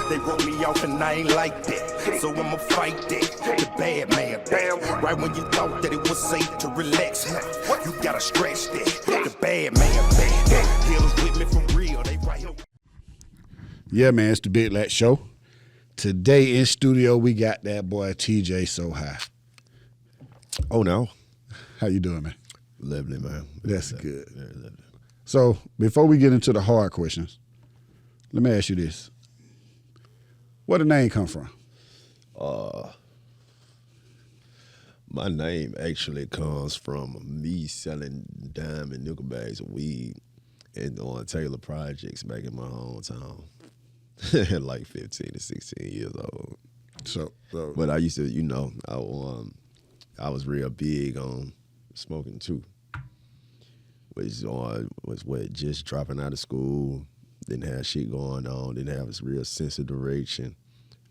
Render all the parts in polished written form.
They wrote me off and I ain't like that, so I'ma fight that. The bad man, damn. Right when you thought that it was safe to relax, you gotta stretch that. The bad man, bad. Healers with me for real, they right here. Yeah, man, it's the Big LAC Show. Today in studio, we got that boy TEEJAESOHIGH. Oh, no. How you doing, man? Lovely, man. That's good. Very lovely. So before we get into the hard questions, let me ask you this. Where the name come from? My name actually comes from me selling dime and nickel bags of weed on Taylor Projects back in my hometown at like 15 to 16 years old. So But I used to, I was real big on smoking too. Was what, just dropping out of school, didn't have shit going on, didn't have this real sense of direction.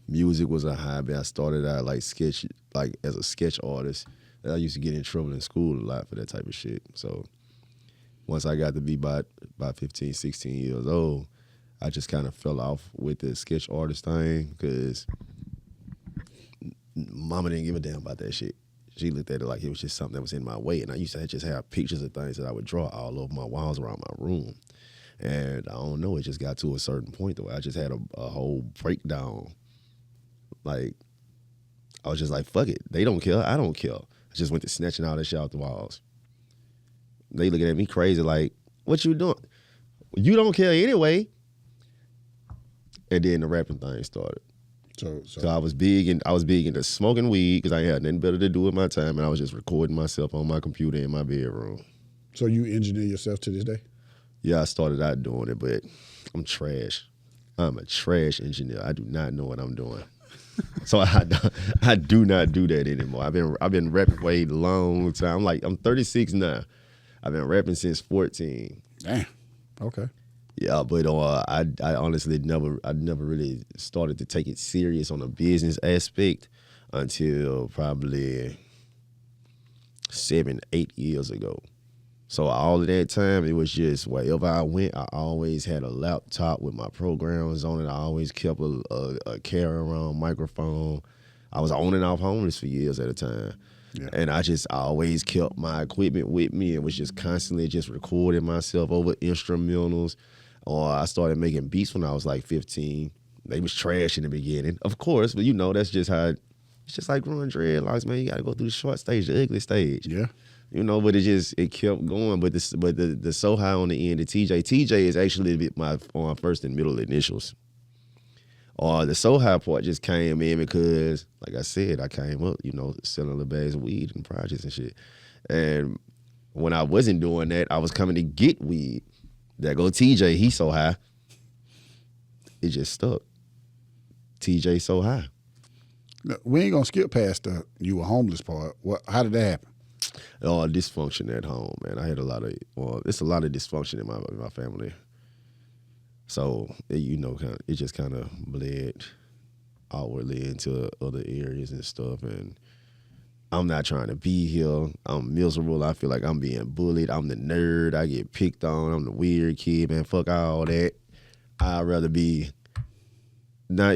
Music was a hobby. I started out as a sketch artist. I used to get in trouble in school a lot for that type of shit. So once I got to be about 15, 16 years old, I just kind of fell off with the sketch artist thing because mama didn't give a damn about that shit. She looked at it like it was just something that was in my way. And I used to just have pictures of things that I would draw all over my walls around my room. And I don't know, it just got to a certain point where I just had a whole breakdown. Like, I was just like, fuck it. They don't care. I don't care. I just went to snatching all that shit out the walls. They looking at me crazy like, what you doing? You don't care anyway. And then the rapping thing started. So I was big into smoking weed because I had nothing better to do with my time, and I was just recording myself on my computer in my bedroom. So you engineer yourself to this day? Yeah, I started out doing it, but I'm trash. I'm a trash engineer. I do not know what I'm doing. So I do not do that anymore. I've been rapping for a long time. I'm 36 now. I've been rapping since 14. Damn. Okay. Yeah, but I honestly never really started to take it serious on a business aspect until probably 7, 8 years ago. So all of that time, it was just wherever I went, I always had a laptop with my programs on it. I always kept a carry-around microphone. I was on and off homeless for years at a time. Yeah. And I always kept my equipment with me and was just constantly just recording myself over instrumentals. Or I started making beats when I was like 15. They was trash in the beginning, of course, but that's just how it's just like growing dreadlocks, man. You got to go through the short stage, the ugly stage. Yeah. But it kept going. But the so high on the end of TJ is actually my first and middle initials. The so high part just came in because, like I said, I came up, selling the bags of weed and projects and shit. And when I wasn't doing that, I was coming to get weed. There go TJ, he so high. It just stuck. TEEJAESOHIGH. No, we ain't gonna skip past the you were homeless part. How did that happen? Dysfunction at home, man. I had it's a lot of dysfunction in my family. So it just kind of bled outwardly into other areas and stuff. And I'm not trying to be here. I'm miserable. I feel like I'm being bullied. I'm the nerd. I get picked on. I'm the weird kid, man. Fuck all that. I'd rather be. I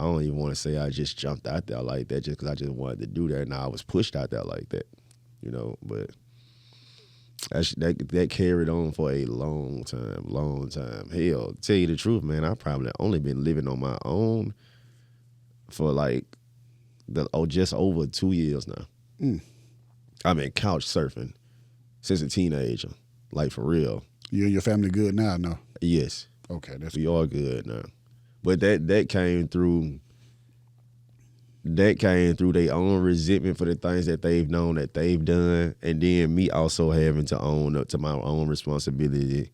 don't even want to say I just jumped out there like that just because I just wanted to do that. Now I was pushed out there like that, But that carried on for a long time. Hell, to tell you the truth, man, I probably only been living on my own for just over 2 years now. I've been couch surfing since a teenager, like for real. You and your family good now? No. Yes. Okay, we are good now. But that came through their own resentment for the things that they've known that they've done, and then me also having to own up to my own responsibility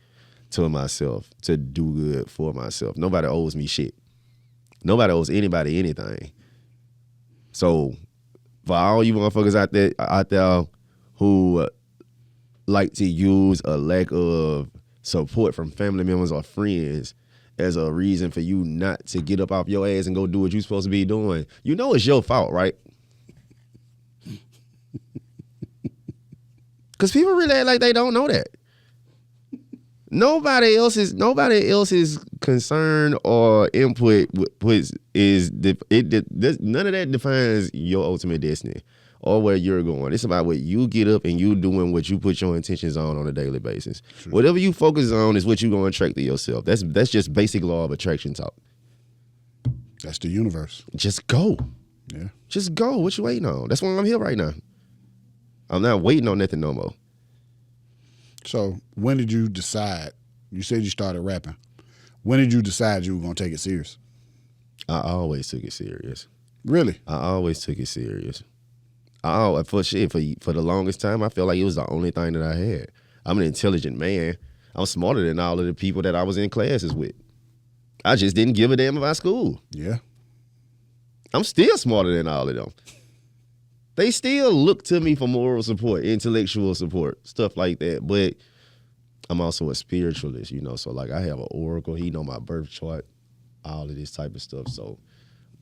to myself to do good for myself. Nobody owes me shit. Nobody owes anybody anything. So for all you motherfuckers out there who like to use a lack of support from family members or friends as a reason for you not to get up off your ass and go do what you're supposed to be doing, it's your fault, right? Because people really act like they don't know that. Nobody else's concern or input none of that defines your ultimate destiny or where you're going. It's about what you get up and you doing what you put your intentions on a daily basis. True. Whatever you focus on is what you're going to attract to yourself. That's just basic law of attraction talk. That's the universe. Just go. Yeah. Just go. What you waiting on? That's why I'm here right now. I'm not waiting on nothing no more. So when did you decide? You said you started rapping. When did you decide you were going to take it serious? I always took it serious. Really? I always took it serious. For the longest time, I felt like it was the only thing that I had. I'm an intelligent man. I'm smarter than all of the people that I was in classes with. I just didn't give a damn about school. Yeah. I'm still smarter than all of them. They still look to me for moral support, intellectual support, stuff like that. But I'm also a spiritualist, you know. So, like, I have an oracle. He know my birth chart, all of this type of stuff. So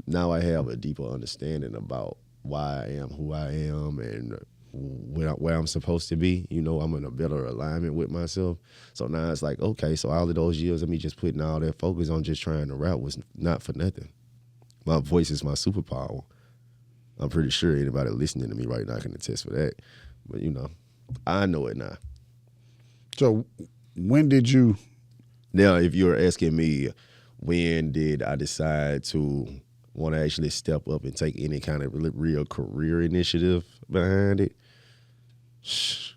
now I have a deeper understanding about why I am who I am and where I'm supposed to be. You know, I'm in a better alignment with myself. So now it's like, okay, so all of those years of me just putting all that focus on just trying to rap was not for nothing. My voice is my superpower. I'm pretty sure anybody listening to me right now can attest for that. But, you know, I know it now. So when did you... Now, if you're asking me, when did I decide to want to actually step up and take any kind of real career initiative behind it? It's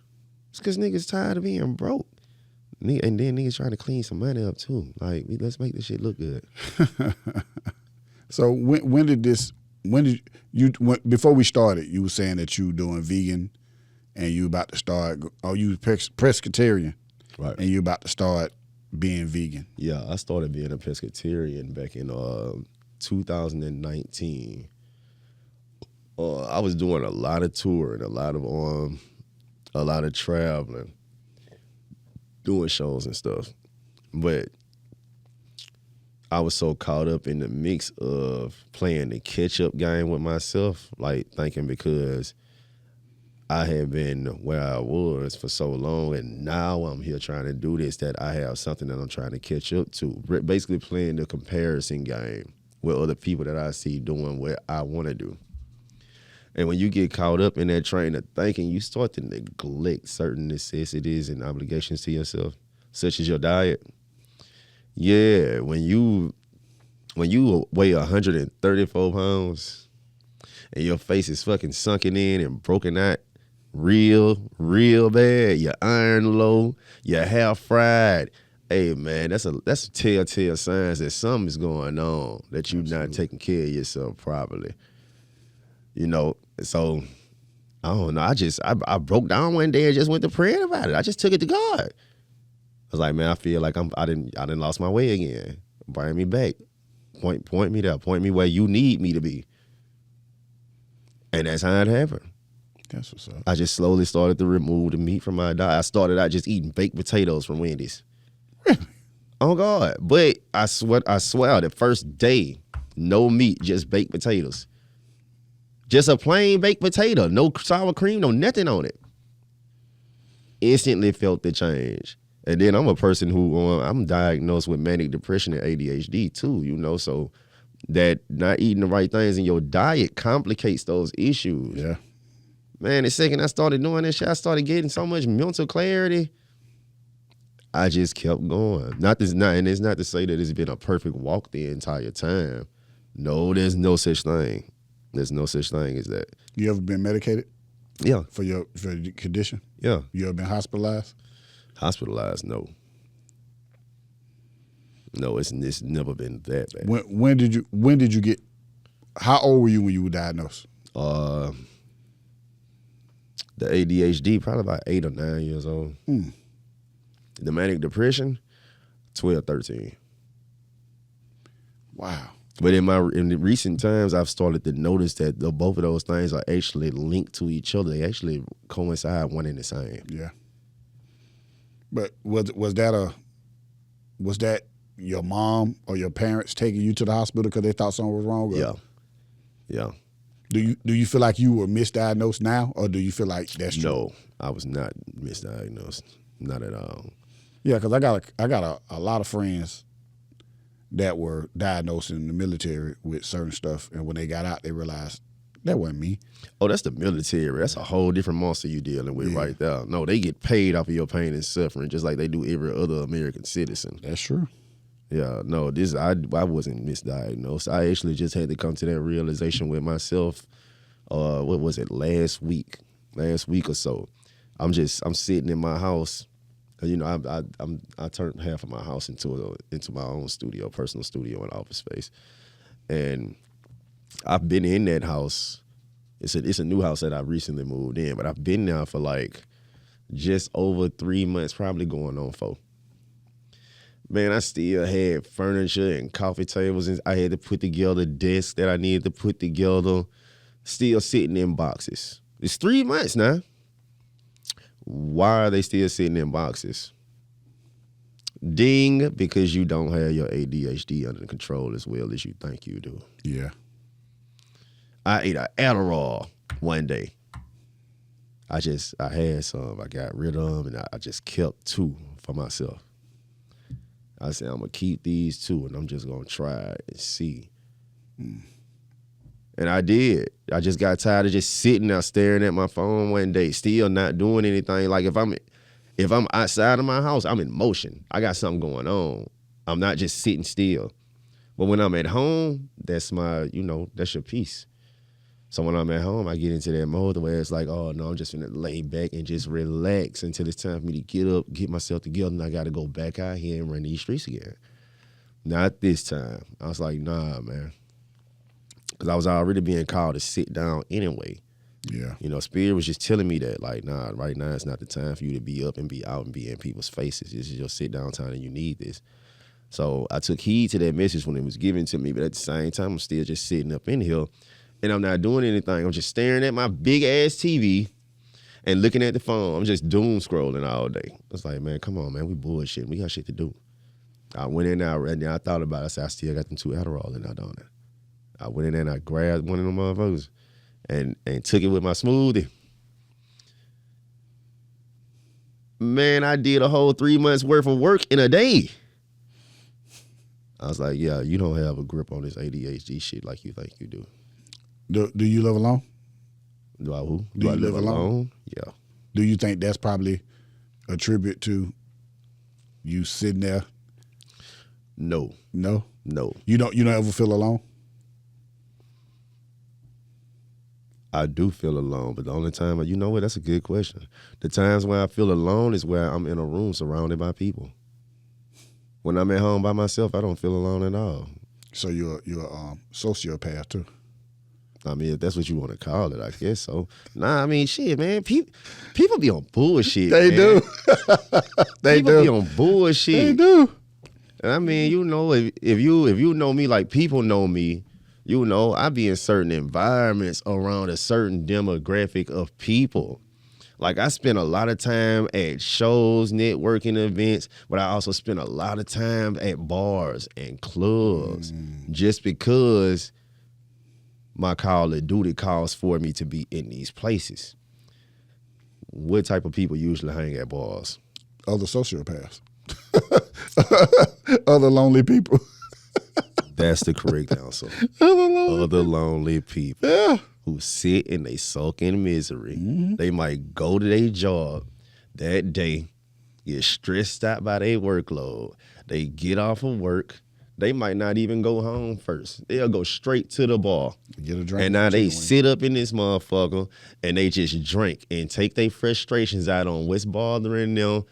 because niggas tired of being broke. And then niggas trying to clean some money up too. Like, let's make this shit look good. So before we started, you were saying that you were doing vegan and you about to start, you were pescatarian. Right. And you about to start being vegan. Yeah, I started being a pescatarian back in 2019. I was doing a lot of touring, a lot of traveling, doing shows and stuff. But I was so caught up in the mix of playing the catch-up game with myself, like thinking because I had been where I was for so long and now I'm here trying to do this, that I have something that I'm trying to catch up to. Basically playing the comparison game with other people that I see doing what I want to do. And when you get caught up in that train of thinking, you start to neglect certain necessities and obligations to yourself, such as your diet. Yeah, when you weigh 134 pounds and your face is fucking sunken in and broken out real bad, your iron low, your hair fried, hey man, that's a telltale signs that something's going on, that you're not taking care of yourself properly. You know, so I don't know. I broke down one day and just went to praying about it. I just took it to God. I was like, man, I feel like I didn't lost my way again. Bring me back. Point me there. Point me where you need me to be. And that's how it happened. That's what's up. I just slowly started to remove the meat from my diet. I started out just eating baked potatoes from Wendy's. Really? Oh God. But I swear the first day, no meat, just baked potatoes. Just a plain baked potato, no sour cream, no nothing on it. Instantly felt the change. And then I'm a person who, I'm diagnosed with manic depression and ADHD too, you know, so that not eating the right things in your diet complicates those issues. Yeah. Man, the second I started doing this shit, I started getting so much mental clarity. I just kept going. And it's not to say that it's been a perfect walk the entire time. No, there's no such thing. There's no such thing as that. You ever been medicated? Yeah. For your condition? Yeah. You ever been hospitalized? Hospitalized, no. No, it's never been that bad. When did you get, how old were you when you were diagnosed? The ADHD, probably about 8 or 9 years old. The manic depression, 12, 13. Wow. But in the recent times, I've started to notice that both of those things are actually linked to each other. They actually coincide one and the same. Yeah. But was that your mom or your parents taking you to the hospital because they thought something was wrong? Or? Yeah. Do you feel like you were misdiagnosed now, or do you feel like that's true? No, I was not misdiagnosed. Not at all. Yeah, because I got a lot of friends that were diagnosed in the military with certain stuff, and when they got out, they realized that wasn't me. Oh, that's the military. That's a whole different monster you dealing with right there. No, they get paid off of your pain and suffering just like they do every other American citizen. That's true. Yeah, no, I wasn't misdiagnosed. I actually just had to come to that realization with myself. What was it, last week or so? I'm sitting in my house. You know, I turned half of my house into my own studio, personal studio and office space, and I've been in that house. It's a new house that I recently moved in, but I've been there for like just over 3 months, probably going on 4. Man, I still had furniture and coffee tables, and I had to put together desks that I needed to put together, still sitting in boxes. It's 3 months now. Why are they still sitting in boxes? Ding, because you don't have your ADHD under control as well as you think you do. Yeah. I ate an Adderall one day. I had some. I got rid of them, and I just kept 2 for myself. I said, I'm going to keep these 2, and I'm just going to try it and see. And I did. I just got tired of just sitting there staring at my phone one day, still not doing anything. Like if I'm outside of my house, I'm in motion. I got something going on. I'm not just sitting still. But when I'm at home, that's that's your peace. So when I'm at home, I get into that mode where it's like, oh, no, I'm just going to lay back and just relax until it's time for me to get up, get myself together, and I got to go back out here and run these streets again. Not this time. I was like, nah, man. Because I was already being called to sit down anyway. Yeah. You know, Spirit was just telling me that, like, nah, right now it's not the time for you to be up and be out and be in people's faces. This is your sit-down time and you need this. So I took heed to that message when it was given to me, but at the same time, I'm still just sitting up in here. And I'm not doing anything. I'm just staring at my big-ass TV and looking at the phone. I'm just doom scrolling all day. It's like, man, come on, man. We bullshitting. We got shit to do. I went in there and I thought about it. I said, I still got them 2 Adderall in there, don't I? I went in there and I grabbed one of them motherfuckers and took it with my smoothie. Man, I did a whole 3 months worth of work in a day. I was like, yeah, you don't have a grip on this ADHD shit like you think you do. Do you live alone? Do I who? Do I live alone? Yeah. Do you think that's probably a tribute to you sitting there? No. No? No. You don't ever feel alone? I do feel alone, but the only time, you know what, that's a good question. The times when I feel alone is where I'm in a room surrounded by people. When I'm at home by myself, I don't feel alone at all. So you're a sociopath too? I mean, if that's what you want to call it, I guess so. Nah, I mean, shit, man. People be on bullshit. They man. do. People be on bullshit. They do. And I mean, you know, if you know me like people know me, you know, I be in certain environments around a certain demographic of people. Like I spend a lot of time at shows, networking events, but I also spend a lot of time at bars and clubs just because my call of duty calls for me to be in these places. What type of people usually hang at bars? Other sociopaths. Other lonely people. That's the correct answer. Other lonely people. Yeah. Who sit and they sulk in misery. They might go to their job that day, get stressed out by their workload. They get off of work. They might not even go home first. They'll go straight to the bar. Get a drink. And now they sit up in this motherfucker and they just drink and take their frustrations out on what's bothering them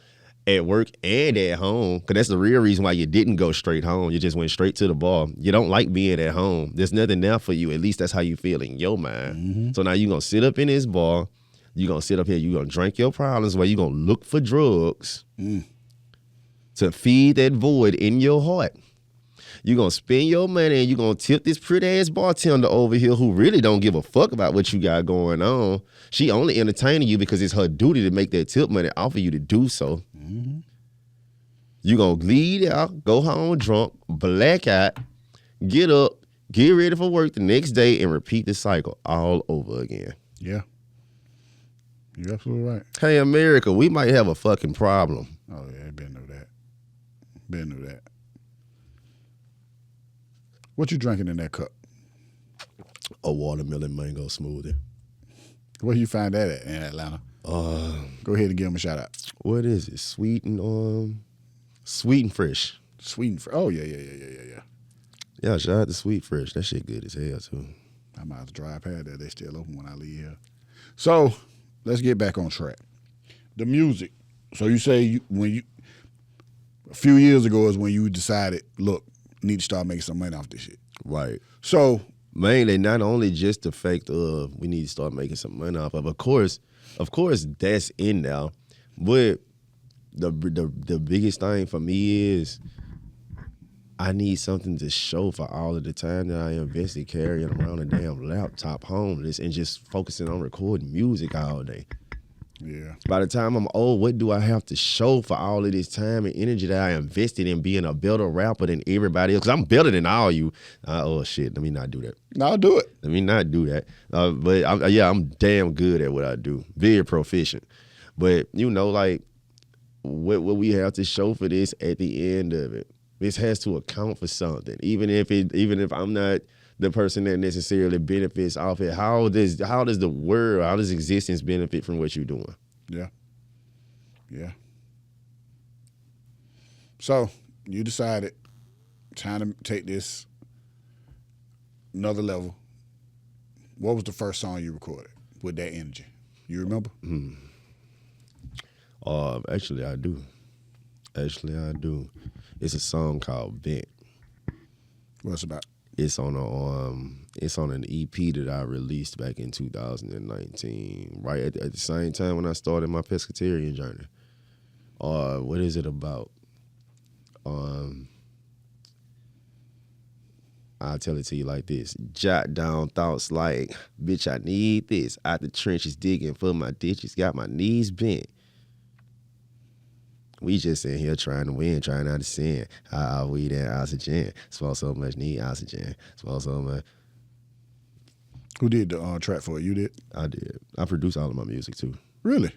at work and at home. Because that's the real reason why you didn't go straight home. You just went straight to the bar. You don't like being at home. There's nothing there for you. At least that's how you feel in your mind. So now you're going to sit up in this bar. You're going to sit up here. You're going to drink your problems while you're going to look for drugs to feed that void in your heart. You're going to spend your money and you're going to tip this pretty-ass bartender over here who really don't give a fuck about what you got going on. She only entertaining you because it's her duty to make that tip money off of you to do so. You're going to leave out, go home drunk, black out, get up, get ready for work the next day, and repeat the cycle all over again. Yeah. You're absolutely right. Hey, America, we might have a fucking problem. Oh, yeah, I been know that. Been through that. What you drinking in that cup? A watermelon mango smoothie. Where you find that at in Atlanta? Go ahead and give them a shout out. What is it? Sweet and fresh. Sweet and fresh. Oh, yeah. Yeah, shout out to Sweet Fresh. That shit good as hell too. I might have to drive past that. They still open when I leave here. So let's get back on track. The music. So you say a few years ago is when you decided, look, need to start making some money off this shit. Right. So mainly not only just the fact of we need to start making some money off of course that's in there, but the biggest thing for me is I need something to show for all of the time that I invested carrying around a damn laptop homeless and just focusing on recording music all day. Yeah. By the time I'm old, what do I have to show for all of this time and energy that I invested in being a better rapper than everybody else? Because I'm better than all you. Oh, shit. Let me not do that. No, do it. Let me not do that. But I'm damn good at what I do. Very proficient. But, like, what we have to show for this at the end of it, this has to account for something. Even if I'm not the person that necessarily benefits off it, how does the world, how does existence benefit from what you're doing? Yeah. Yeah. So you decided time to take this another level. What was the first song you recorded with that energy? You remember? Actually, I do. It's a song called Vent. What's it about? It's on an EP that I released back in 2019, right at the same time when I started my pescatarian journey. What is it about? I'll tell it to you like this. Jot down thoughts like, bitch, I need this. Out the trenches digging for my ditches, got my knees bent. We just in here trying to win, trying to understand how we that oxygen. Smoke so much, need oxygen. Smoke so much. Who did the track for it? You did? I did. I produce all of my music too. Really?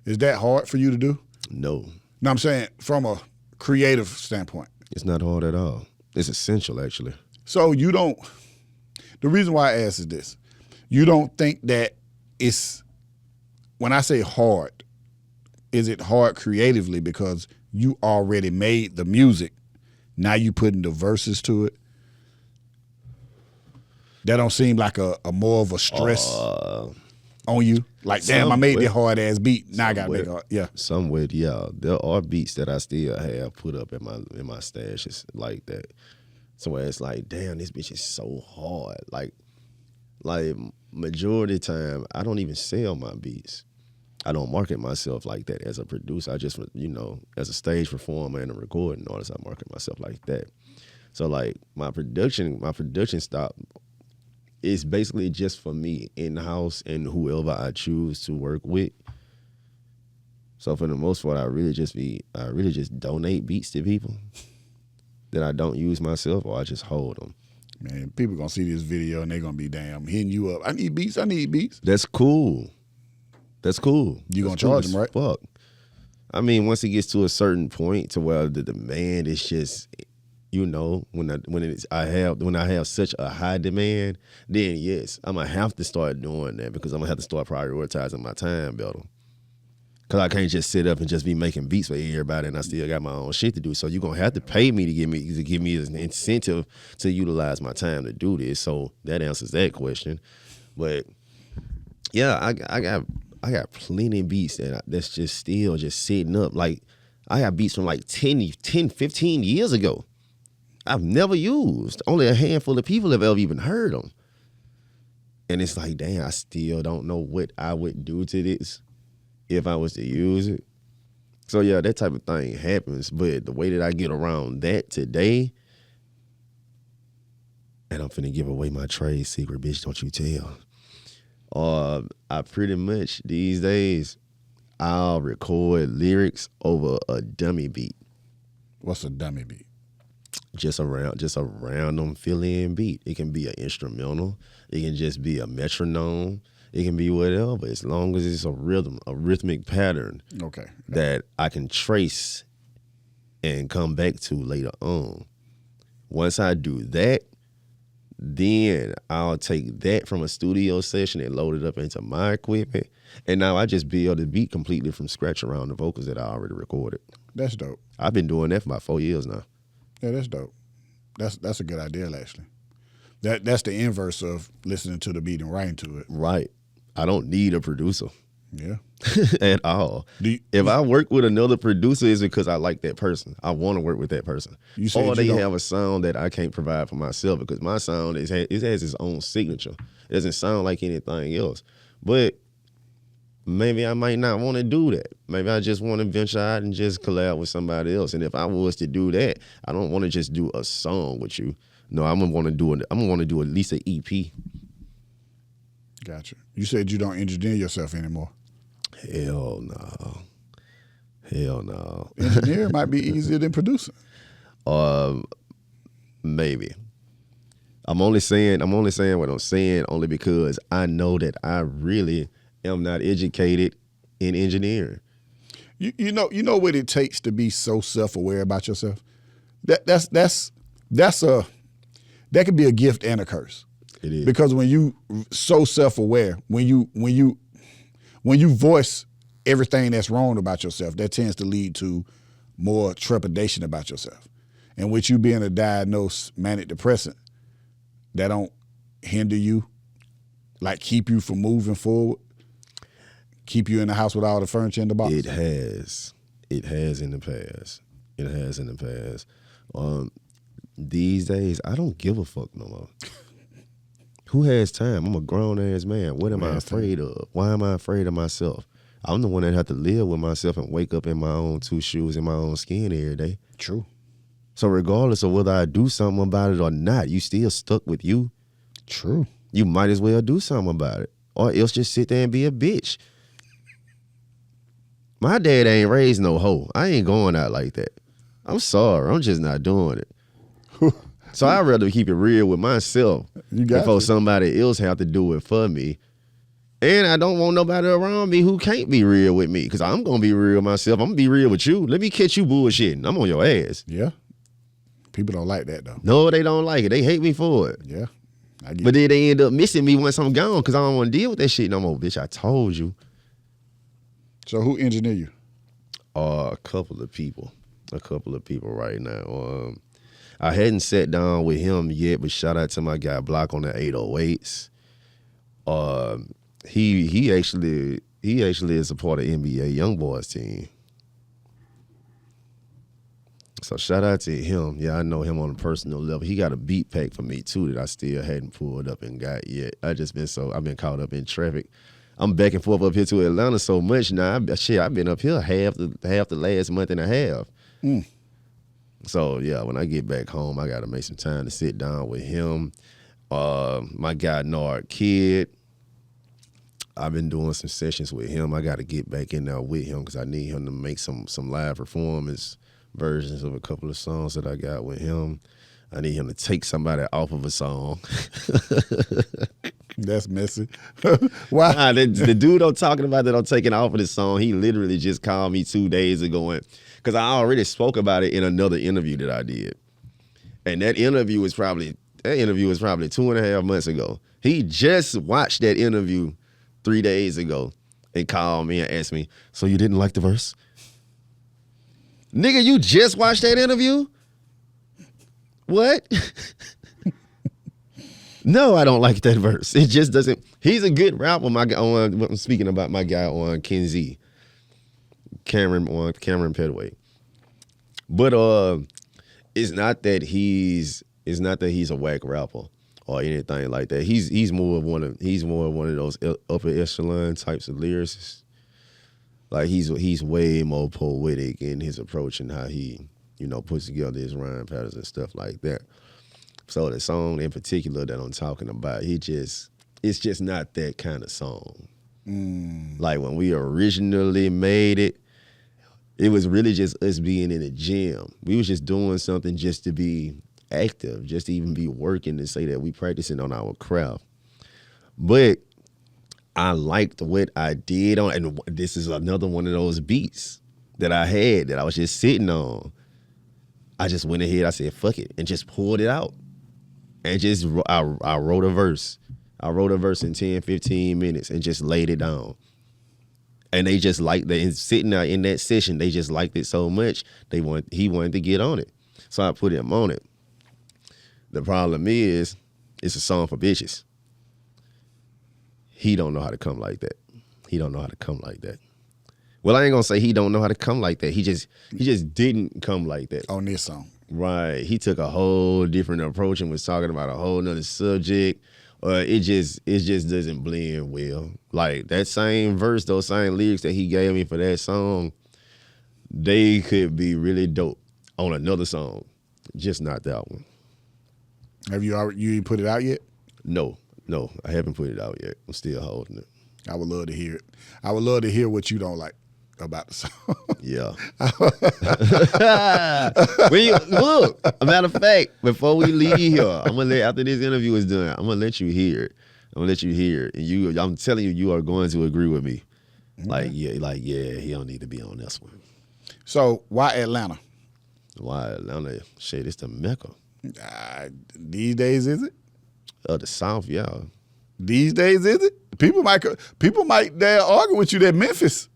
Is that hard for you to do? No. No, I'm saying from a creative standpoint. It's not hard at all. It's essential, actually. So you don't, the reason why I ask is this. You don't think that it's, when I say hard, is it hard creatively because you already made the music, now you putting the verses to it? That don't seem like a more of a stress on you? Like, damn, I made that hard ass beat. Now I gotta make it. Yeah. Somewhat, yeah. There are beats that I still have put up in my stash. It's like that. So it's like, damn, this bitch is so hard. Like majority of the time, I don't even sell my beats. I don't market myself like that as a producer. I just, as a stage performer and a recording artist, I market myself like that. So like my production stop is basically just for me in-house and whoever I choose to work with. So for the most part, I really just donate beats to people that I don't use myself, or I just hold them. Man, people gonna see this video and they gonna be damn hitting you up. I need beats. That's cool. You gonna charge them, right? Fuck. I mean, once it gets to a certain point to where the demand is just, when I have such a high demand, then yes, I'm gonna have to start doing that because I'm gonna have to start prioritizing my time better. Cause I can't just sit up and just be making beats for everybody, and I still got my own shit to do. So you're gonna have to pay me to give me an incentive to utilize my time to do this. So that answers that question. But yeah, I got plenty of beats that's just still just sitting up. Like, I got beats from like 10, 15 years ago. I've never used. Only a handful of people have ever even heard them. And it's like, damn, I still don't know what I would do to this if I was to use it. So yeah, that type of thing happens. But the way that I get around that today, and I'm finna give away my trade secret, bitch, don't you tell. I pretty much these days, I'll record lyrics over a dummy beat. What's a dummy beat? Just a random fill-in beat. It can be an instrumental. It can just be a metronome. It can be whatever, as long as it's a rhythm, a rhythmic pattern. Okay. That I can trace and come back to later on. Once I do that, then I'll take that from a studio session and load it up into my equipment. And now I just build the beat completely from scratch around the vocals that I already recorded. That's dope. I've been doing that for about 4 years now. Yeah, that's dope. That's a good idea, actually. That's the inverse of listening to the beat and writing to it. Right. I don't need a producer. Yeah. At all. If I work with another producer, it's because I like that person. I want to work with that person. Or they have a sound that I can't provide for myself, because my sound it has its own signature. It doesn't sound like anything else. But maybe I might not want to do that. Maybe I just want to venture out and just collab with somebody else. And if I was to do that, I don't want to just do a song with you. No, I'm gonna want to do at least an EP. Gotcha. You said you don't engineer yourself anymore. Hell no. Hell no. Engineer might be easier than producing. Maybe. I'm only saying what I'm saying only because I know that I really am not educated in engineering. You know what it takes to be so self-aware about yourself? That could be a gift and a curse. It is. Because when you so self-aware, when you voice everything that's wrong about yourself, that tends to lead to more trepidation about yourself. And with you being a diagnosed manic depressant, that don't hinder you, like keep you from moving forward, keep you in the house with all the furniture in the box? It has. It has in the past. It has in the past. These days, I don't give a fuck no more. Who has time? I'm a grown-ass man. What am I afraid of? Why am I afraid of myself? I'm the one that have to live with myself and wake up in my own two shoes, in my own skin every day. True. So regardless of whether I do something about it or not, you still stuck with you. True. You might as well do something about it, or else just sit there and be a bitch. My dad ain't raised no hoe. I ain't going out like that. I'm sorry. I'm just not doing it. So I'd rather keep it real with myself before somebody else have to do it for me. And I don't want nobody around me who can't be real with me, because I'm going to be real myself. I'm going to be real with you. Let me catch you bullshitting. I'm on your ass. Yeah. People don't like that, though. No, they don't like it. They hate me for it. Yeah. But then they end up missing me once I'm gone, because I don't want to deal with that shit no more. Bitch, I told you. So who engineer you? A couple of people. A couple of people right now. I hadn't sat down with him yet, but shout out to my guy Block on the 808s. He actually is a part of NBA Youngboys team. So shout out to him. Yeah, I know him on a personal level. He got a beat pack for me too that I still hadn't pulled up and got yet. I've been caught up in traffic. I'm back and forth up here to Atlanta so much now. I've been up here half the last month and a half. Mm. So yeah, when I get back home, I gotta make some time to sit down with him. My guy Nard Kid, I've been doing some sessions with him. I gotta get back in there with him because I need him to make some live performance versions of a couple of songs that I got with him. I need him to take somebody off of a song. That's messy. Why? Nah, the dude I'm talking about that I'm taking off of this song, he literally just called me 2 days ago, because I already spoke about it in another interview that I did. And that interview was probably 2.5 months ago. He just watched that interview 3 days ago and called me and asked me, so you didn't like the verse? Nigga, you just watched that interview? What? No, I don't like that verse. It just doesn't. He's a good rapper. I'm speaking about my guy on Kenzie, Cameron Petway. But it's not that he's a whack rapper or anything like that. He's more of one of those upper echelon types of lyricists. Like he's way more poetic in his approach and how he puts together his rhyme patterns and stuff like that. So the song in particular that I'm talking about, it's just not that kind of song. Mm. Like when we originally made it, it was really just us being in a gym. We was just doing something just to be active, just to even be working, to say that we practicing on our craft. But I liked what I did on, and this is another one of those beats that I had that I was just sitting on. I just went ahead, I said, fuck it, and just pulled it out. And just, I wrote a verse. I wrote a verse in 10, 15 minutes and just laid it down. And they just liked that. And sitting there in that session, they just liked it so much, he wanted to get on it. So I put him on it. The problem is, it's a song for bitches. He don't know how to come like that. He don't know how to come like that. Well, I ain't gonna say he don't know how to come like that. He just didn't come like that. On this song. Right. He took a whole different approach and was talking about a whole nother subject. It just doesn't blend well. Like that same verse, those same lyrics that he gave me for that song, they could be really dope on another song, just not that one. Have you put it out yet? No, I haven't put it out yet. I'm still holding it. I would love to hear it. I would love to hear what you don't like about the song. Yeah. Look, a matter of fact, before we leave here, after this interview is done, I'm gonna let you hear it. And I'm telling you, you are going to agree with me. Okay. Like yeah, he don't need to be on this one. So why Atlanta? Why Atlanta? Shit, it's the Mecca These days, is it? of the South, yeah. These days, is it? People might dare argue with you that Memphis.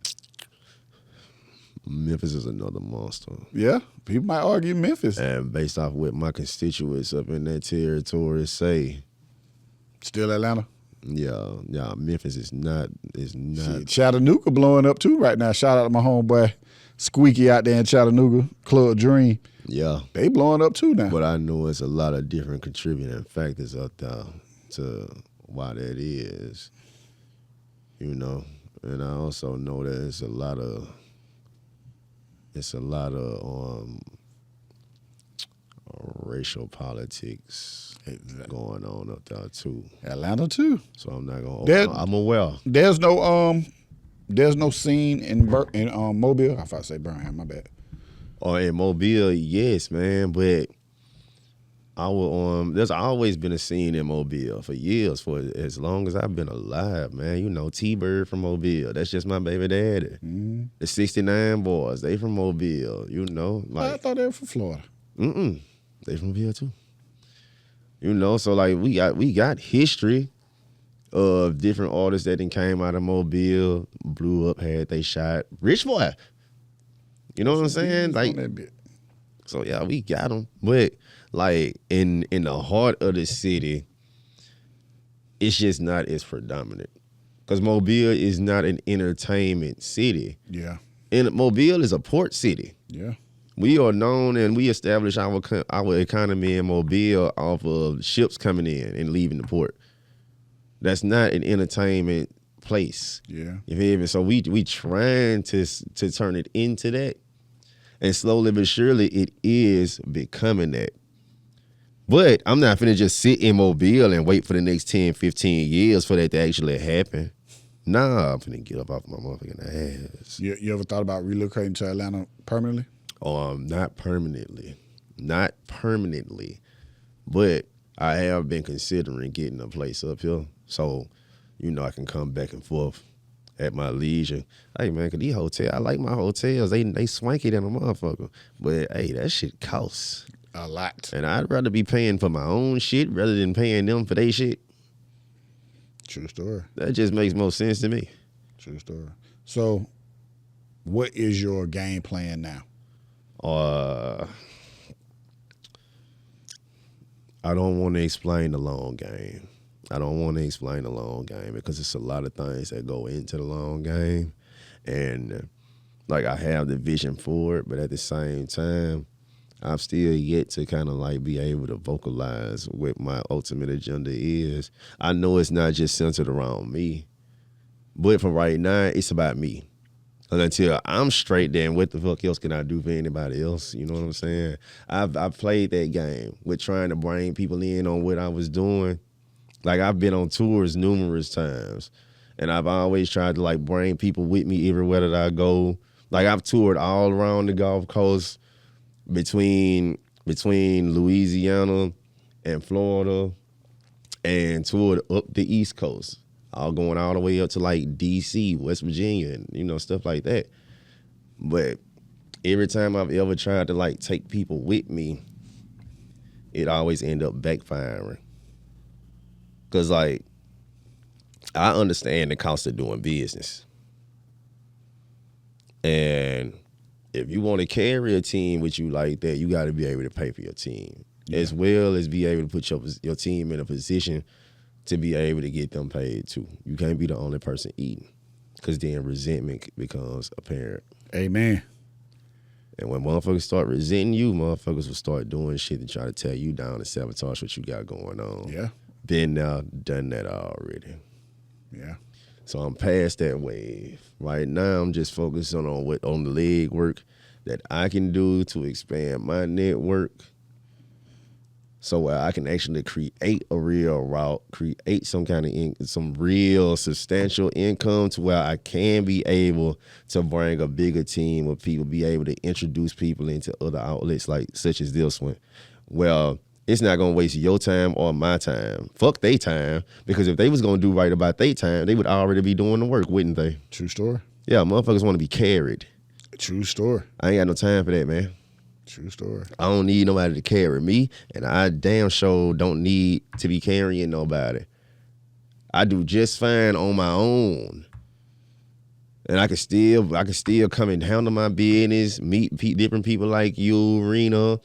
Memphis is another monster. Yeah, people might argue Memphis. And based off what my constituents up in that territory say, Still Atlanta. yeah, Memphis is not. Shit, Chattanooga blowing up too right now. Shout out to my homeboy Squeaky out there in Chattanooga, Club Dream. Yeah. They blowing up too now. But I know it's a lot of different contributing factors up there to why that is, you know. And I also know that it's a lot of racial politics going on up there too. Atlanta too. So I'm not gonna. I'm aware. There's no scene in Mobile. I thought I say Birmingham. My bad. Or in Mobile, yes, man. But there's always been a scene in Mobile for years, for as long as I've been alive, man. You know, T-Bird from Mobile. That's just my baby daddy. Mm-hmm. The 69 Boys, they from Mobile. You know, like I thought they were from Florida. They from Mobile too. You know, so like we got history of different artists that then came out of Mobile, blew up, had they shot. Rich Boy. You know what I'm saying? Like, so yeah, we got them. But like in the heart of the city, it's just not as predominant. Because Mobile is not an entertainment city. Yeah. And Mobile is a port city. Yeah. We are known and we establish our economy in Mobile off of ships coming in and leaving the port. That's not an entertainment place. Yeah. You feel me? So we trying to turn it into that. And slowly but surely it is becoming that. But I'm not finna just sit in Mobile and wait for the next 10, 15 years for that to actually happen. Nah, I'm finna get up off my motherfucking ass. You ever thought about relocating to Atlanta permanently? Not permanently. Not permanently. But I have been considering getting a place up here. So, you know, I can come back and forth at my leisure. Hey man, cause these hotels, I like my hotels. They swanky than a motherfucker. But hey, that shit costs a lot. And I'd rather be paying for my own shit rather than paying them for their shit. True story. That just makes more sense to me. True story. So, what is your game plan now? I don't want to explain the long game. Because it's a lot of things that go into the long game. And like I have the vision for it, but at the same time, I've still yet to kind of like be able to vocalize what my ultimate agenda is. I know it's not just centered around me, but for right now, it's about me. And until I'm straight, then what the fuck else can I do for anybody else? You know what I'm saying? I've played that game with trying to bring people in on what I was doing. Like I've been on tours numerous times, and I've always tried to like bring people with me everywhere that I go. Like I've toured all around the Gulf Coast between Louisiana and Florida, and toured up the East Coast. All going all the way up to like DC, West Virginia, and you know, stuff like that. But every time I've ever tried to like take people with me, it always end up backfiring. Cause like, I understand the cost of doing business. And if you want to carry a team with you like that, you got to be able to pay for your team. As well as be able to put your team in a position to be able to get them paid too. You can't be the only person eating, because then resentment becomes apparent. Amen. And when motherfuckers start resenting you, motherfuckers will start doing shit to try to tear you down and sabotage what you got going on. Yeah. Been there, done that already. Yeah. So I'm past that wave. Right now, I'm just focused on the leg work that I can do to expand my network, so I can actually create a real route, create some kind of some real substantial income, to where I can be able to bring a bigger team of people, be able to introduce people into other outlets such as this one. Well, it's not gonna waste your time or my time. Fuck they time, because if they was gonna do right about their time, they would already be doing the work, wouldn't they? True story. Yeah, motherfuckers want to be carried. True story. I ain't got no time for that, man. True story. I don't need nobody to carry me, and I damn sure don't need to be carrying nobody. I do just fine on my own, and I can still come and handle my business, meet different people like you, Rena.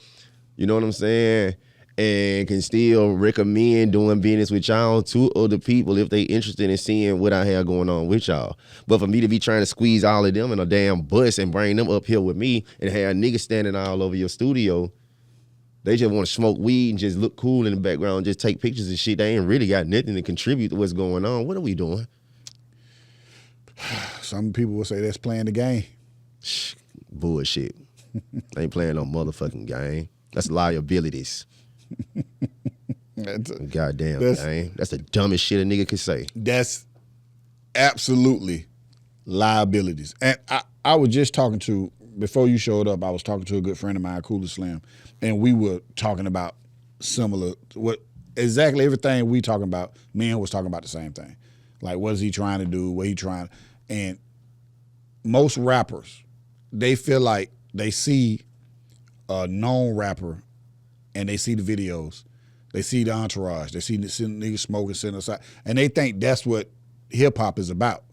You know what I'm saying? And can still recommend doing business with y'all to other people if they interested in seeing what I have going on with y'all. But for me to be trying to squeeze all of them in a damn bus and bring them up here with me and have niggas standing all over your studio, they just want to smoke weed and just look cool in the background, just take pictures and shit. They ain't really got nothing to contribute to what's going on. What are we doing? Some people will say that's playing the game. Bullshit. They ain't playing no motherfucking game. That's liabilities. Goddamn, man. That's the dumbest shit a nigga could say. That's absolutely liabilities. And I was just talking to, before you showed up, I was talking to a good friend of mine, Cooler Slim, and we were talking about exactly everything we talking about. Me and him was talking about the same thing. Like, what is he trying to do? What he trying? And most rappers, they feel like they see a known rapper and they see the videos, they see the entourage, they see the niggas smoking, sitting aside, and they think that's what hip hop is about.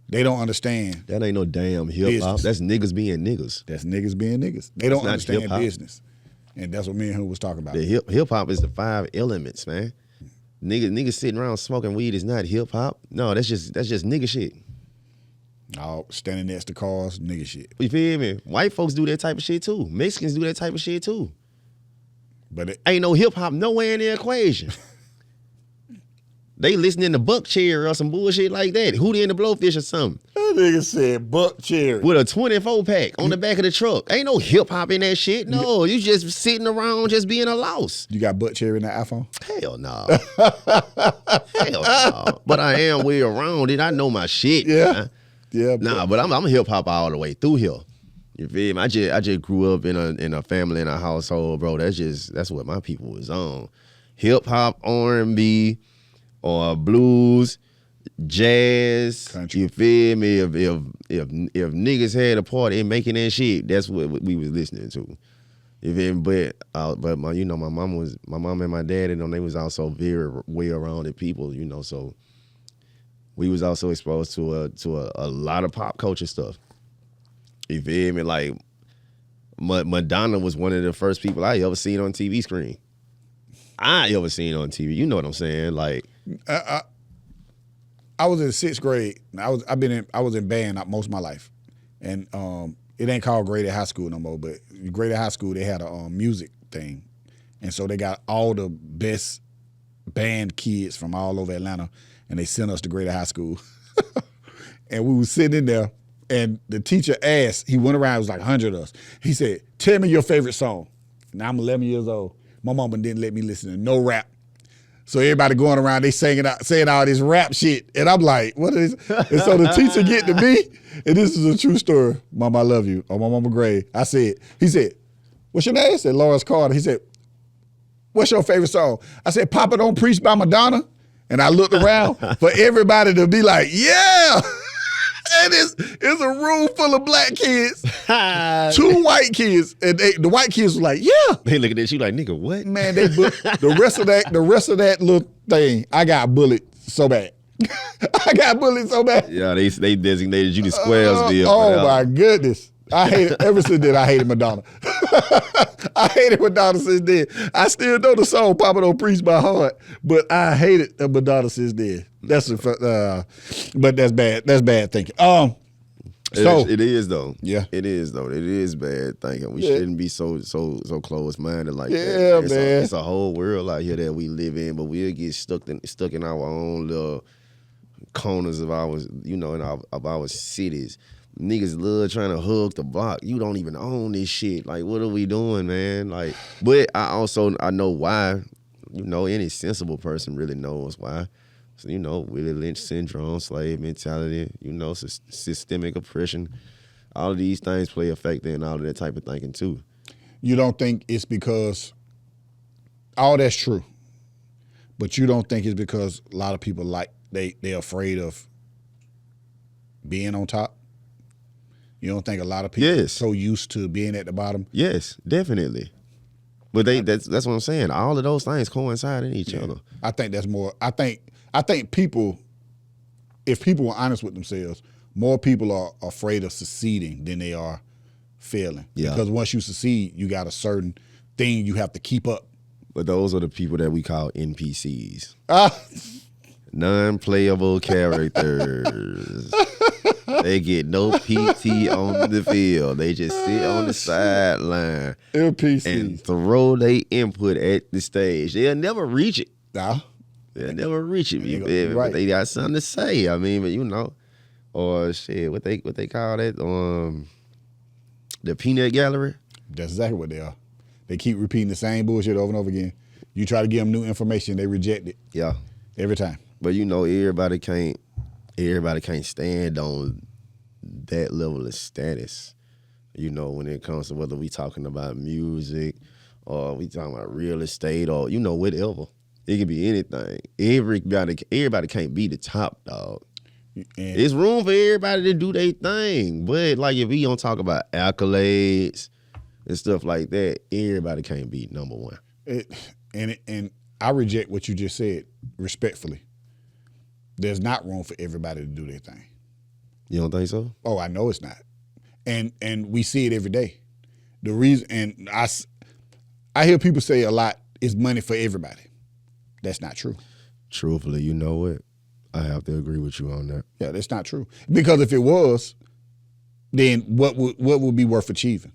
They don't understand. That ain't no damn hip hop. That's niggas being niggas. That's niggas being niggas. They don't understand hip-hop. Business, and that's what me and him was talking about. The hip hop is the 5 elements, man. Niggas sitting around smoking weed is not hip hop. No, that's just nigga shit. Oh, standing next to cars, nigga shit. You feel me? White folks do that type of shit too. Mexicans do that type of shit too. But ain't no hip hop nowhere in the equation. They listening to Buck Cherry or some bullshit like that. Hootie and the Blowfish or something. That nigga said Buck Cherry. With a 24 pack on the back of the truck. Ain't no hip hop in that shit. No, you just sitting around just being a louse. You got Buck Cherry in that iPhone? Hell no. Hell no. But I am way around it. I know my shit. Yeah. Man. Yeah. Nah, but I'm a hip hop all the way through here. You feel me? I just grew up in a family, in a household, bro. That's what my people was on. Hip hop, R&B, or blues, jazz. Country. You feel me? If niggas had a party and making that shit, that's what we was listening to. You feel me? But my mom and my dad, they was also very well-rounded people, so we was also exposed to a lot of pop culture stuff. You feel me? Like, Madonna was one of the first people I ever seen on TV screen. I ever seen on TV. You know what I'm saying? Like, I was in 6th grade. I was in band most of my life, and it ain't called Grade at High School no more. But Grade at High School, they had a music thing, and so they got all the best band kids from all over Atlanta, and they sent us to Grade at High School, and we was sitting in there. And the teacher asked, he went around, it was like 100 of us. He said, tell me your favorite song. Now I'm 11 years old. My mama didn't let me listen to no rap. So everybody going around, they saying all this rap shit. And I'm like, what is it? And so the teacher get to me, and this is a true story. Mama, I love you. Oh, my mama Gray. He said, what's your name? I said, Lawrence Carter. He said, what's your favorite song? I said, Papa Don't Preach by Madonna. And I looked around for everybody to be like, yeah. And it's a room full of black kids, 2 white kids, and the white kids was like, yeah. They looking at you like, nigga, what? Man, the rest of that little thing, I got bullied so bad. I got bullied so bad. Yeah, they designated you the Squaresville. Oh my goodness. I hated ever since then. I hated Madonna. I hated Madonna since then. I still know the song "Papa Don't Preach" by heart, but I hated Madonna since then. But that's bad. That's bad thinking. So it is though. Yeah, it is though. It is bad thinking. We shouldn't be so close minded like that. Yeah, man. It's a whole world out here that we live in, but we'll get stuck in our own little corners of our, of our cities. Niggas love trying to hug the block. You don't even own this shit. Like, what are we doing, man? Like, but I know why. Any sensible person really knows why. So, Willie Lynch syndrome, slave mentality, systemic oppression. All of these things play a factor in all of that type of thinking too. You don't think it's because all that's true, but you don't think it's because a lot of people they're afraid of being on top? You don't think a lot of people are so used to being at the bottom? Yes, definitely. But that's what I'm saying. All of those things coincide in each other. I think that's more. I think people, if people are honest with themselves, more people are afraid of succeeding than they are failing. Yeah. Because once you succeed, you got a certain thing you have to keep up. But those are the people that we call NPCs. Non-playable characters. They get no PT on the field. They just sit on the sideline and throw their input at the stage. They'll never reach it. Nah. They'll never reach it. Right. But they got something to say. I mean, but or shit, what they call that? The peanut gallery. That's exactly what they are. They keep repeating the same bullshit over and over again. You try to give them new information, they reject it. Yeah. Every time. But everybody can't stand on that level of status, when it comes to whether we talking about music or we talking about real estate or, whatever. It could be anything. Everybody can't be the top dog. And it's room for everybody to do their thing. But like if we don't talk about accolades and stuff like that, everybody can't be number one. And I reject what you just said respectfully. There's not room for everybody to do their thing. You don't think so? Oh, I know it's not. And we see it every day. The reason, and I hear people say a lot, it's money for everybody. That's not true. Truthfully, you know what? I have to agree with you on that. Yeah, that's not true. Because if it was, then what would be worth achieving?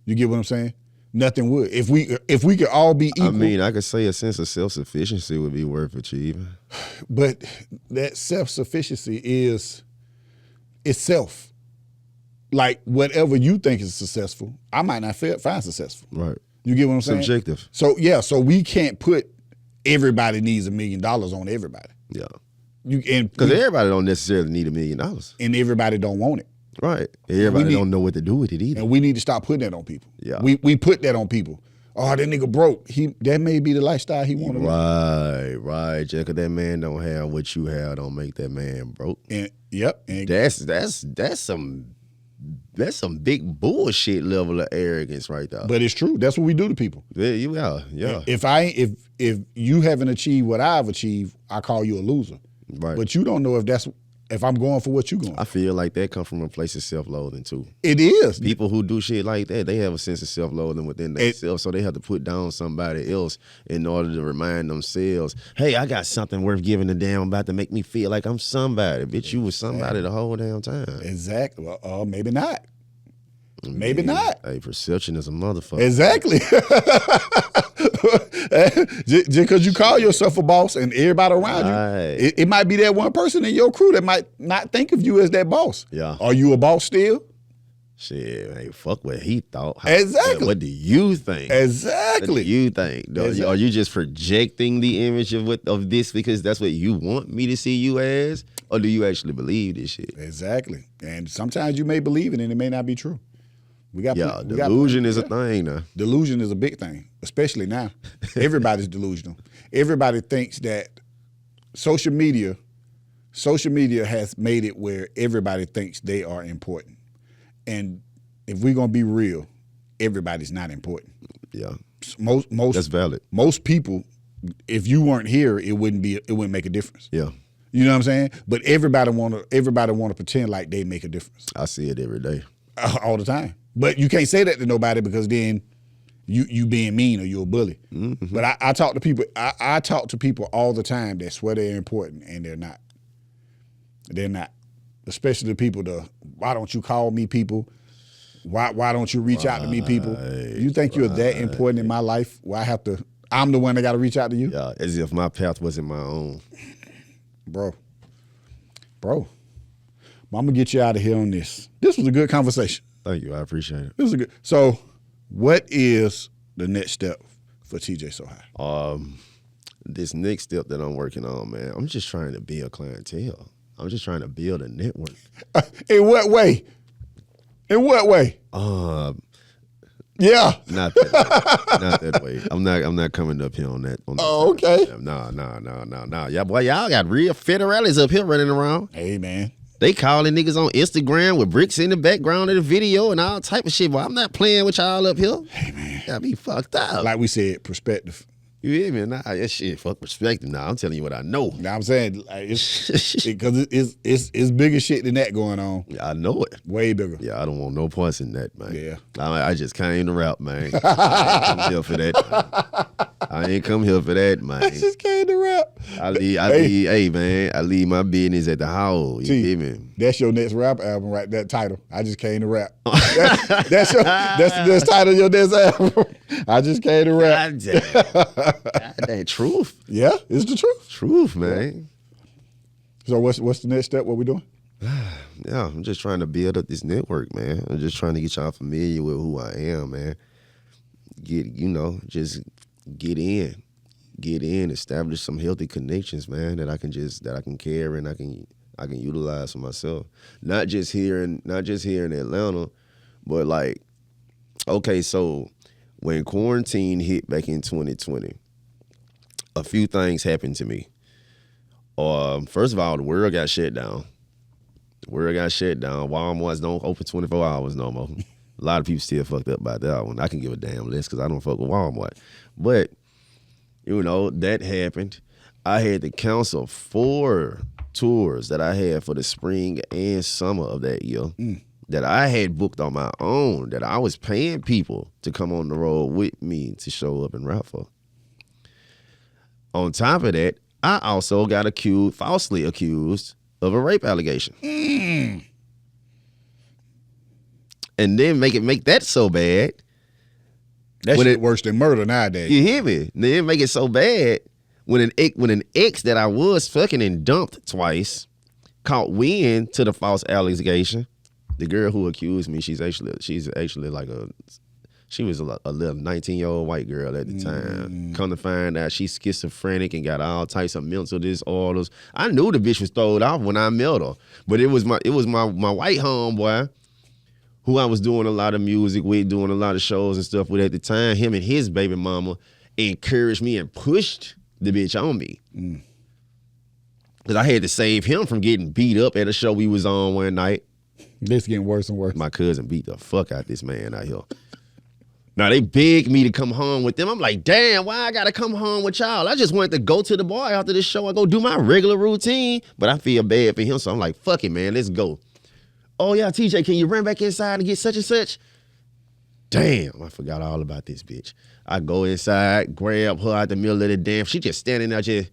You get what I'm saying? Nothing would. If we could all be equal. I mean, I could say a sense of self-sufficiency would be worth achieving. But that self-sufficiency is itself. Like whatever you think is successful, I might not find successful. Right. You get what I'm saying? Subjective. So so we can't put everybody needs $1 million on everybody. Yeah. Because everybody don't necessarily need $1 million. And everybody don't want it. Right. Everybody don't know what to do with it either. And we need to stop putting that on people. Yeah. We put that on people. Oh, that nigga broke. That may be the lifestyle he wanted. Right. Just because that man don't have what you have don't make that man broke. And yep. And that's some big bullshit level of arrogance right there. But it's true. That's what we do to people. Yeah. If you haven't achieved what I've achieved, I call you a loser. Right. But you don't know if I'm going for what you're going. I feel like that comes from a place of self-loathing too. It is. People who do shit like that, they have a sense of self-loathing within themselves, so they have to put down somebody else in order to remind themselves, hey, I got something worth giving a damn about to make me feel like I'm somebody. Bitch, you was somebody the whole damn time. Exactly. Well, maybe not. Maybe not. Hey, perception is a motherfucker. Exactly. Just because you call yourself a boss and everybody around you, it might be that one person in your crew that might not think of you as that boss. Yeah. Are you a boss still? Shit, hey, fuck what he thought. Exactly. What do you think? Exactly. What do you think? Exactly. Are you just projecting the image of this because that's what you want me to see you as? Or do you actually believe this shit? Exactly. And sometimes you may believe it and it may not be true. Delusion is a thing now. Delusion is a big thing, especially now. Everybody's delusional. Everybody thinks that social media social media has made it where everybody thinks they are important. And if we're going to be real, everybody's not important. Yeah. Most That's valid. Most people, if you weren't here, it wouldn't make a difference. Yeah. You know what I'm saying? But everybody want to pretend like they make a difference. I see it every day. All the time. But you can't say that to nobody because then you being mean or you're a bully. Mm-hmm. But I talk to people. I talk to people all the time that swear they're important and they're not. They're not. Especially the people. Why don't you call me people? Why don't you reach out to me people? You think you're that important in my life? Where I'm the one that got to reach out to you? Yeah, as if my path wasn't my own. Bro, I'm gonna get you out of here on this. This was a good conversation. Thank you, I appreciate it. This was a good. So, what is the next step for TJ So High? This next step that I'm working on, man, I'm just trying to build clientele. I'm just trying to build a network. In what way? Yeah. Not that way. I'm not coming up here on that. Okay. No. Yeah, boy, y'all got real federales up here running around. Hey, man. They calling niggas on Instagram with bricks in the background of the video and all type of shit. Well, I'm not playing with y'all up here. Hey, man. Got me fucked up. Like we said, perspective. You hear me? Nah, that shit, fuck perspective. Nah, I'm telling you what I know. You know what I'm saying? Like, because it's bigger shit than that going on. Yeah, I know it. Way bigger. Yeah, I don't want no parts in that, man. Yeah. I just came to rap, man. I ain't come here for that, man. I ain't come here for that, man. I just came to rap. Hey, man, I leave my business at the house. You hear me? That's your next rap album, right? That title. I just came to rap. That's the title of your next album. I just came to rap. God damn, truth. Yeah, it's the truth. Truth, man. So what's the next step? What we doing? Yeah, I'm just trying to build up this network, man. I'm just trying to get y'all familiar with who I am, man. Just get in, establish some healthy connections, man, that I can carry and I can utilize for myself. Not just here in Atlanta, but like, okay, so when quarantine hit back in 2020, a few things happened to me. First of all, the world got shut down. Walmart's don't open 24 hours no more. A lot of people still fucked up by that one. I can give a damn less because I don't fuck with Walmart. But, that happened. I had to cancel 4 tours that I had for the spring and summer of that year that I had booked on my own, that I was paying people to come on the road with me to show up and rap for. On top of that, I also got falsely accused of a rape allegation. And then make that so bad. That shit worse than murder nowadays. You hear me? Then make it so bad when an ex that I was fucking and dumped twice caught wind to the false allegation. The girl who accused me, she's actually like she was a little 19-year-old white girl at the time. Come to find out she's schizophrenic and got all types of mental disorders. I knew the bitch was throwed off when I met her, but it was my white homeboy who I was doing a lot of music with, doing a lot of shows and stuff with at the time. Him and his baby mama encouraged me and pushed the bitch on me. Because I had to save him from getting beat up at a show we was on one night. This getting worse and worse. My cousin beat the fuck out this man out here. Now, they begged me to come home with them. I'm like, damn, why I got to come home with y'all? I just wanted to go to the bar after this show and go do my regular routine. But I feel bad for him, so I'm like, fuck it, man, let's go. Oh, yeah, TJ, can you run back inside and get such and such? Damn, I forgot all about this bitch. I go inside, grab her out the middle of the damn. She just standing there just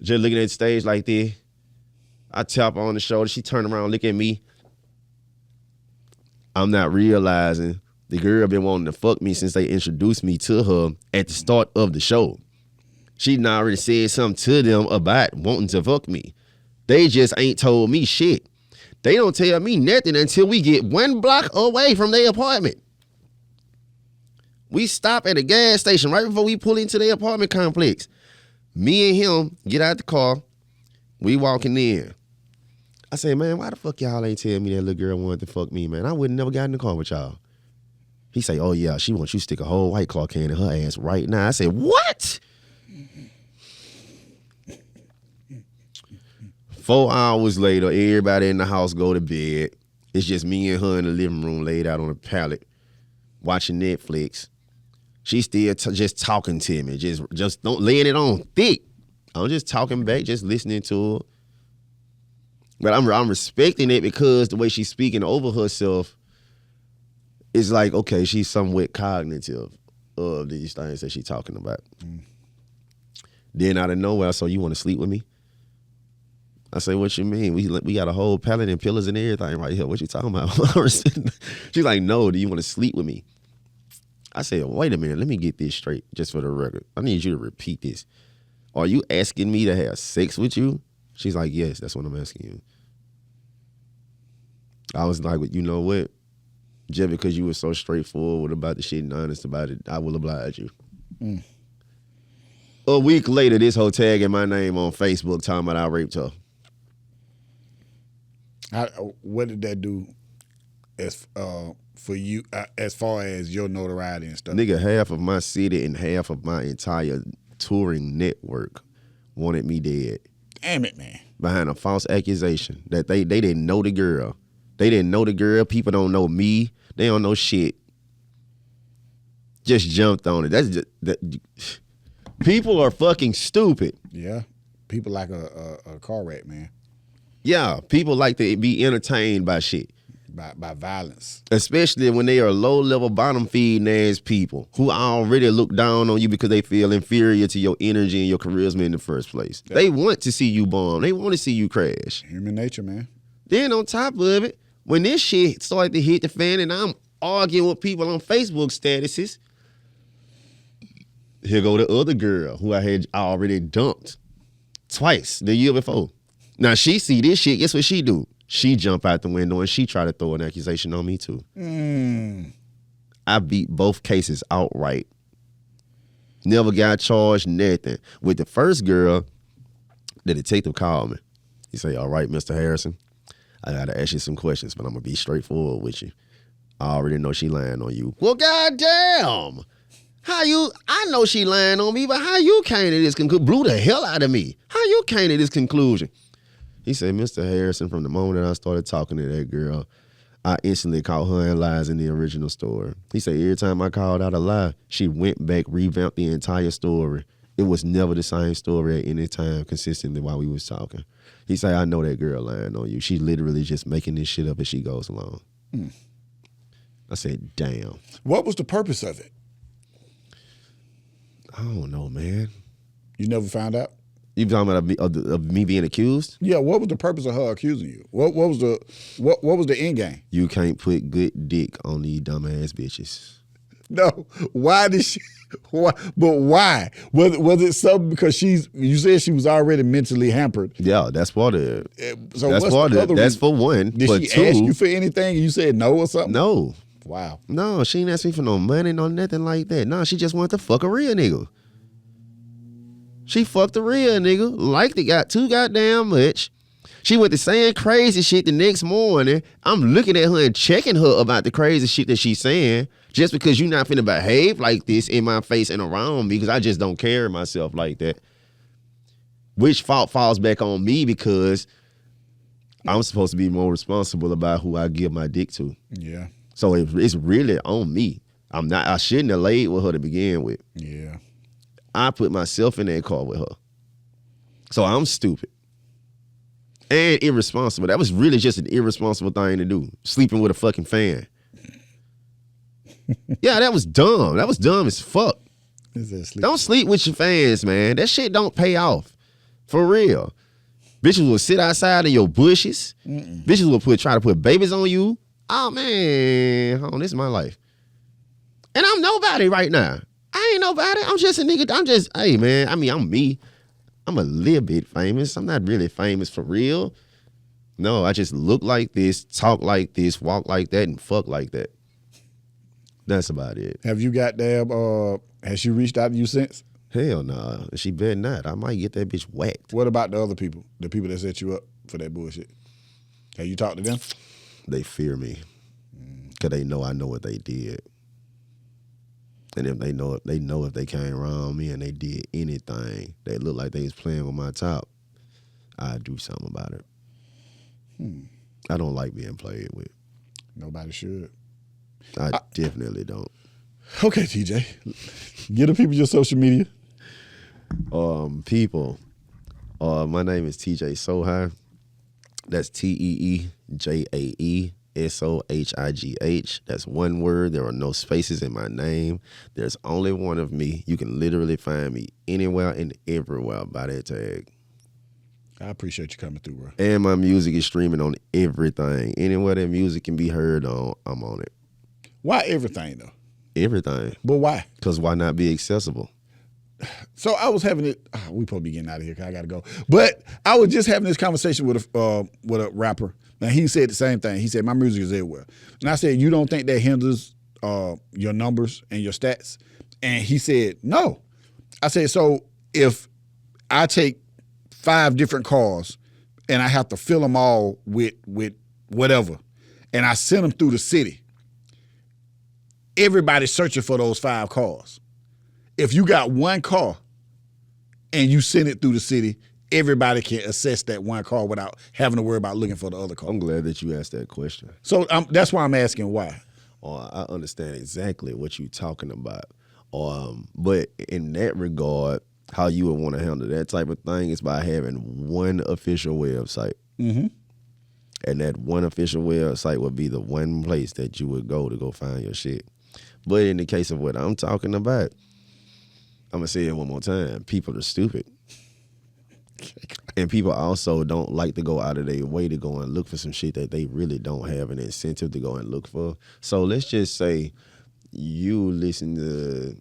looking at the stage like this. I tap her on the shoulder. She turned around, look at me. I'm not realizing the girl been wanting to fuck me since they introduced me to her at the start of the show. She done already said something to them about wanting to fuck me. They just ain't told me shit. They don't tell me nothing until we get 1 block away from their apartment. We stop at a gas station right before we pull into their apartment complex. Me and him get out the car. We walking in. I say, man, why the fuck y'all ain't tell me that little girl wanted to fuck me, man? I wouldn't never got in the car with y'all. He say, oh, yeah, she wants you to stick a whole White Claw can in her ass right now. I said, what? 4 hours later, everybody in the house go to bed. It's just me and her in the living room laid out on a pallet watching Netflix. She still just talking to me, just don't laying it on thick. I'm just talking back, just listening to her. But I'm respecting it because the way she's speaking over herself is like, okay, she's somewhat cognitive of these things that she's talking about. Then out of nowhere, so you want to sleep with me? I say, what you mean? We got a whole pallet and pillars and everything right here. What you talking about? She's like, no, do you want to sleep with me? I said, wait a minute, let me get this straight, just for the record. I need you to repeat this. Are you asking me to have sex with you? She's like, yes, that's what I'm asking you. I was like, well, you know what? Just because you were so straightforward about the shit and honest about it, I will oblige you. A week later, this hoe tagging my name on Facebook talking about I raped her. What did that do as for you as far as your notoriety and stuff? Nigga, half of my city and half of my entire touring network wanted me dead. Damn it, man. Behind a false accusation that they didn't know the girl. They didn't know the girl. People don't know me. They don't know shit. Just jumped on it. That's just people are fucking stupid. Yeah. People like a car wreck, man. Yeah, people like to be entertained by shit. By violence. Especially when they are low-level, bottom-feeding ass people who already look down on you because they feel inferior to your energy and your charisma in the first place. Yeah. They want to see you bomb. They want to see you crash. Human nature, man. Then on top of it, when this shit started to hit the fan and I'm arguing with people on Facebook statuses, here go the other girl who I had already dumped twice the year before. Now she see this shit, guess what she do? She jump out the window and she try to throw an accusation on me too. I beat both cases outright. Never got charged, nothing. With the first girl, the detective called me. He say, all right, Mr. Harrison, I gotta ask you some questions, but I'm gonna be straightforward with you. I already know she lying on you. Well, goddamn. I know she lying on me, but how you came to this conclusion? Blew the hell out of me. How you came to this conclusion? He said, Mr. Harrison, from the moment I started talking to that girl, I instantly caught her in lies in the original story. He said, every time I called out a lie, she went back, revamped the entire story. It was never the same story at any time consistently while we was talking. He said, I know that girl lying on you. She literally just making this shit up as she goes along. I said, damn. What was the purpose of it? I don't know, man. You never found out? You talking about of me being accused? Yeah. What was the purpose of her accusing you? What was the end game? You can't put good dick on these dumbass bitches. No. Why did she? Why? But why? Was it something because you said she was already mentally hampered? Yeah, that's part of it. So that's part of it. That's for one. Did but she two, ask you for anything and you said no or something? No. Wow. No, she ain't asked me for no money, no nothing like that. No, she just wanted to fuck a real nigga. She fucked a real nigga, liked it, got too goddamn much. She went to saying crazy shit the next morning. I'm looking at her and checking her about the crazy shit that she's saying just because you not finna behave like this in my face and around me because I just don't carry myself like that. Which fault falls back on me because I'm supposed to be more responsible about who I give my dick to. Yeah. So it's really on me. I shouldn't have laid with her to begin with. Yeah. I put myself in that car with her. So I'm stupid. And irresponsible. That was really just an irresponsible thing to do. Sleeping with a fucking fan. Yeah, that was dumb. That was dumb as fuck. Don't sleep with your fans, man. That shit don't pay off. For real. Bitches will sit outside in your bushes. Bitches will try to put babies on you. Oh, man. Hold on, this is my life. And I'm nobody right now. I ain't nobody. I'm just a nigga. Hey, man. I mean, I'm me. I'm a little bit famous. I'm not really famous for real. No, I just look like this, talk like this, walk like that, and fuck like that. That's about it. Have you got has she reached out to you since? Hell nah. She better not. I might get that bitch whacked. What about the other people? The people that set you up for that bullshit? Have you talked to them? They fear me. Because they know I know what they did. And if they know if they came around me and they did anything, they looked like they was playing with my top, I do something about it. I don't like being played with. Nobody should. I definitely don't. Okay, TJ. Give the people your social media. People, my name is TEEJAESOHIGH. That's TEEJAESOHIGH. That's one word. There are no spaces in my name. There's only one of me. You can literally find me anywhere and everywhere by that tag. I appreciate you coming through, bro. And my music is streaming on everything. Anywhere that music can be heard on, I'm on it. Why everything, though? Everything. But why? Because why not be accessible? So I was having it. We probably getting out of here because I got to go. But I was just having this conversation with a rapper. Now he said the same thing. He said my music is everywhere, and I said you don't think that hinders your numbers and your stats? And he said no. I said so if I take 5 different cars and I have to fill them all with whatever, and I send them through the city, everybody's searching for those 5 cars. If you got one car and you send it through the city, everybody can assess that one car without having to worry about looking for the other car. I'm glad that you asked that question. So that's why I'm asking why. I understand exactly what you're talking about. But in that regard, how you would want to handle that type of thing is by having one official website. Mm-hmm. And that one official website would be the one place that you would go to go find your shit. But in the case of what I'm talking about, I'm going to say it one more time. People are stupid. And people also don't like to go out of their way to go and look for some shit that they really don't have an incentive to go and look for. So let's just say you listen to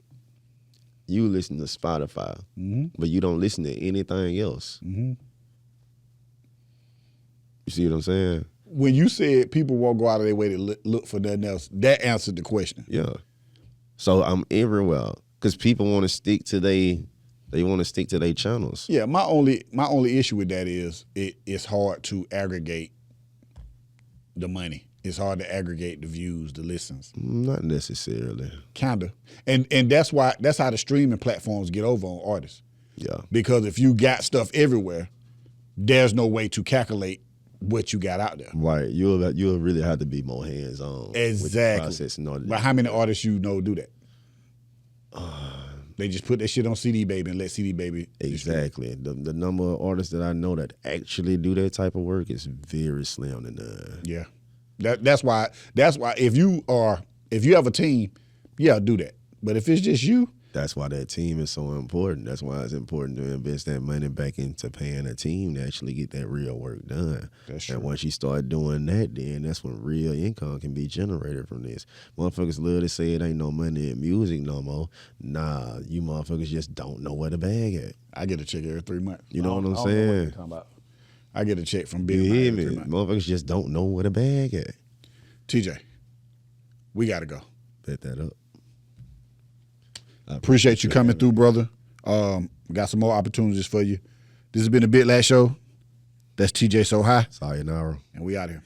Spotify, but you don't listen to anything else. Mm-hmm. You see what I'm saying? When you said people won't go out of their way to look for nothing else, that answered the question. Yeah. So I'm everywhere because people want to stick to they want to stick to their channels. Yeah, my only issue with that is it's hard to aggregate the money. It's hard to aggregate the views, the listens. Not necessarily. Kinda. And that's how the streaming platforms get over on artists. Yeah. Because if you got stuff everywhere, there's no way to calculate what you got out there. Right. You'll really have to be more hands-on. Exactly. With the process in order but how many artists you know do that? They just put that shit on CD Baby and let CD Baby. Exactly. The number of artists that I know that actually do that type of work is very slim to none. Yeah. That's why if you have a team, yeah, do that. But if it's just you, that's why that team is so important. That's why it's important to invest that money back into paying a team to actually get that real work done. That's true. And once you start doing that, then that's when real income can be generated from this. Motherfuckers love to say it ain't no money in music no more. Nah, you motherfuckers just don't know where the bag at. I get a check every 3 months. You know what I'm I don't know saying? what you're talking about. I get a check from Big You Mike hear every me? 3 months. Motherfuckers just don't know where the bag at. TJ, we got to go. Bet that up. Appreciate you coming through, brother. Got some more opportunities for you. This has been the Bit Lac Show. That's TJ So High. Sayonara. And we out here.